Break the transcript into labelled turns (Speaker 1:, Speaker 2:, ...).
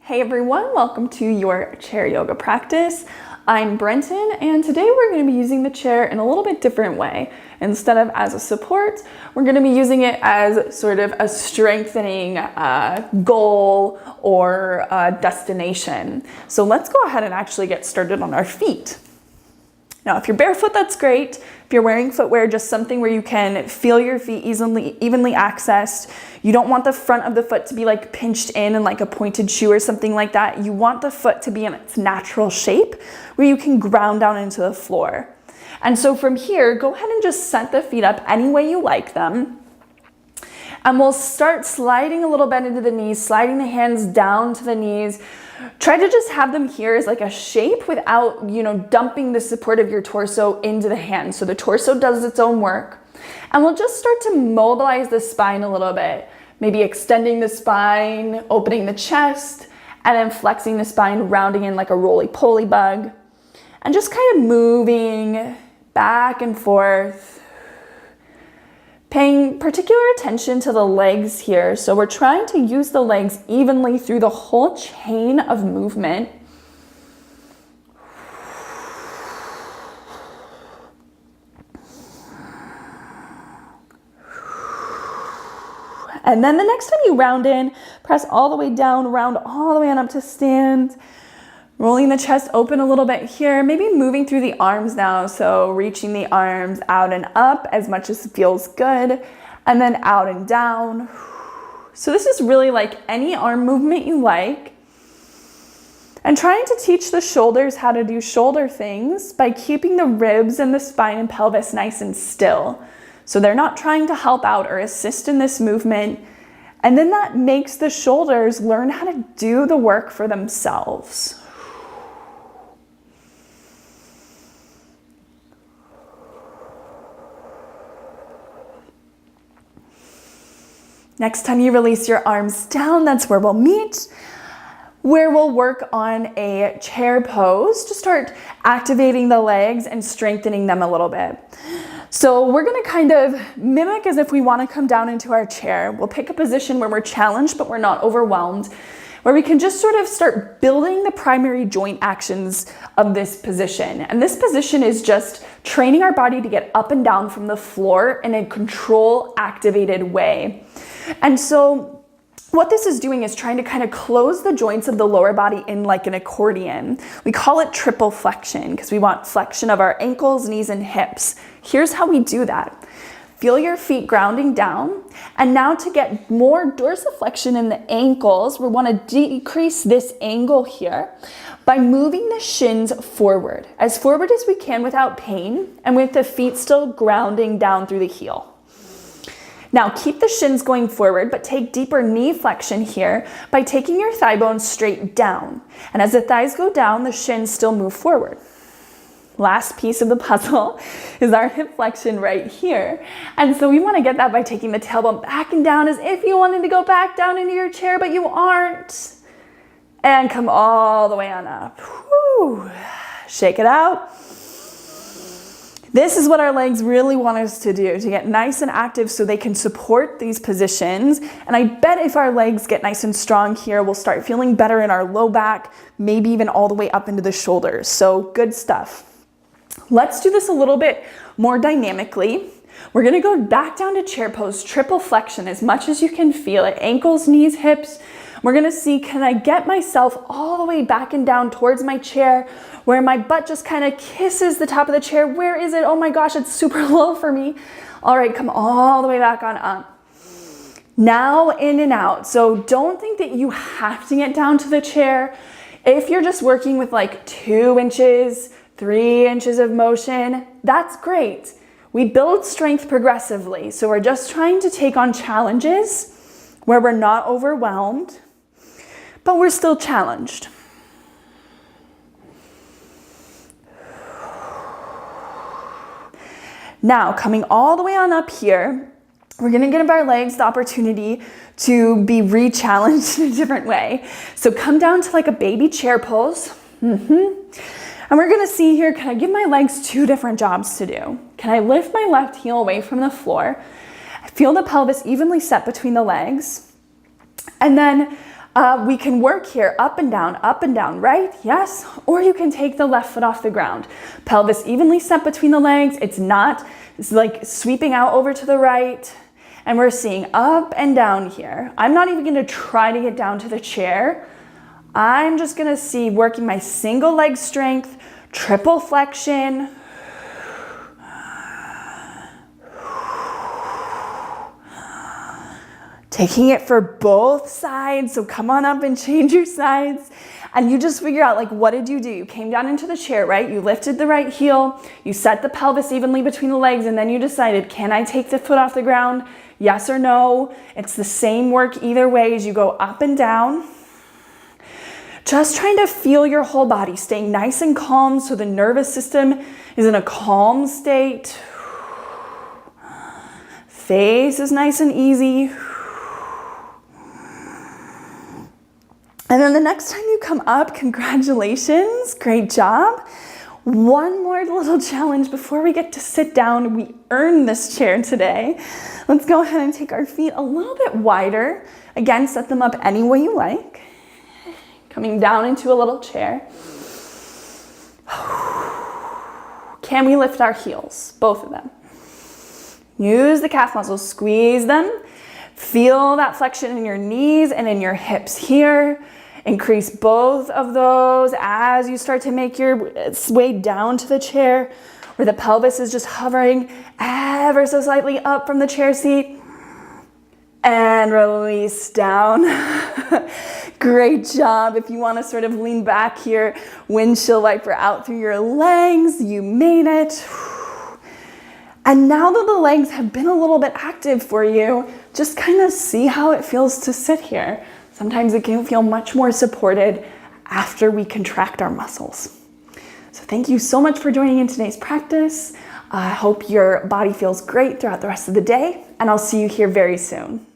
Speaker 1: Hey everyone, welcome to your chair yoga practice. I'm Brentan, and today we're going to be using the chair in a little bit different way. Instead of as a support, we're going to be using it as sort of a strengthening goal or destination. So let's go ahead and actually get started on our feet. Now, if you're barefoot, that's great. If you're wearing footwear, just something where you can feel your feet evenly accessed. You don't want the front of the foot to be like pinched in like a pointed shoe or something like that. You want the foot to be in its natural shape where you can ground down into the floor. And so from here, go ahead and just set the feet up any way you like them. And we'll start sliding a little bit into the knees, sliding the hands down to the knees. Try to just have them here as like a shape without, dumping the support of your torso into the hands. So the torso does its own work. And we'll just start to mobilize the spine a little bit. Maybe extending the spine, opening the chest, and then flexing the spine, rounding in like a roly-poly bug. And just kind of moving back and forth. Paying particular attention to the legs here. So we're trying to use the legs evenly through the whole chain of movement. And then the next time you round in, press all the way down, round all the way on up to stand. Rolling the chest open a little bit here, maybe moving through the arms now. So reaching the arms out and up as much as feels good, and then out and down. So this is really like any arm movement you like. And trying to teach the shoulders how to do shoulder things by keeping the ribs and the spine and pelvis nice and still. So they're not trying to help out or assist in this movement. And then that makes the shoulders learn how to do the work for themselves. Next time you release your arms down, that's where we'll meet, where we'll work on a chair pose to start activating the legs and strengthening them a little bit. So we're going to kind of mimic as if we want to come down into our chair. We'll pick a position where we're challenged, but we're not overwhelmed, where we can just sort of start building the primary joint actions of this position. And this position is just training our body to get up and down from the floor in a control activated way. And so what this is doing is trying to kind of close the joints of the lower body in like an accordion. We call it triple flexion because we want flexion of our ankles, knees, and hips. Here's how we do that. Feel your feet grounding down. And now to get more dorsiflexion in the ankles, we want to decrease this angle here by moving the shins forward as we can without pain and with the feet still grounding down through the heel. Now keep the shins going forward, but take deeper knee flexion here by taking your thigh bones straight down. And as the thighs go down, the shins still move forward. Last piece of the puzzle is our hip flexion right here. And so we want to get that by taking the tailbone back and down as if you wanted to go back down into your chair, but you aren't. And come all the way on up. Whew. Shake it out. This is what our legs really want us to do, to get nice and active so they can support these positions. And I bet if our legs get nice and strong here, we'll start feeling better in our low back, maybe even all the way up into the shoulders. So good stuff. Let's do this a little bit more dynamically. We're gonna go back down to chair pose, triple flexion as much as you can feel it. Ankles, knees, hips. We're gonna see, can I get myself all the way back and down towards my chair where my butt just kind of kisses the top of the chair? Where is it? Oh my gosh, it's super low for me. All right, come all the way back on up. Now in and out. So don't think that you have to get down to the chair. If you're just working with like 2 inches, 3 inches of motion, that's great. We build strength progressively. So we're just trying to take on challenges where we're not overwhelmed, but we're still challenged. Now, coming all the way on up here, we're gonna give our legs the opportunity to be re-challenged in a different way. So come down to like a baby chair pose. And we're gonna see here, can I give my legs 2 different jobs to do? Can I lift my left heel away from the floor? Feel the pelvis evenly set between the legs. And then We can work here up and down, right? Yes. Or you can take the left foot off the ground. Pelvis evenly set between the legs. It's like sweeping out over to the right. And we're seeing up and down here. I'm not even gonna try to get down to the chair. I'm just gonna see working my single leg strength, triple flexion. Taking it for both sides, so come on up and change your sides. And you just figure out, like, what did you do? You came down into the chair, right? You lifted the right heel, you set the pelvis evenly between the legs, and then you decided, can I take the foot off the ground? Yes or no? It's the same work either way as you go up and down. Just trying to feel your whole body, staying nice and calm so the nervous system is in a calm state. Face is nice and easy. And then the next time you come up, congratulations, great job. One more little challenge before we get to sit down. We earned this chair today. Let's go ahead and take our feet a little bit wider. Again, set them up any way you like. Coming down into a little chair. Can we lift our heels? Both of them. Use the calf muscles, squeeze them. Feel that flexion in your knees and in your hips here. Increase both of those as you start to make your way down to the chair, where the pelvis is just hovering ever so slightly up from the chair seat. And release down. Great job. If you want to sort of lean back here, windshield wiper out through your legs, you made it. And now that the legs have been a little bit active for you, just kind of see how it feels to sit here. Sometimes it can feel much more supported after we contract our muscles. So thank you so much for joining in today's practice. I hope your body feels great throughout the rest of the day, and I'll see you here very soon.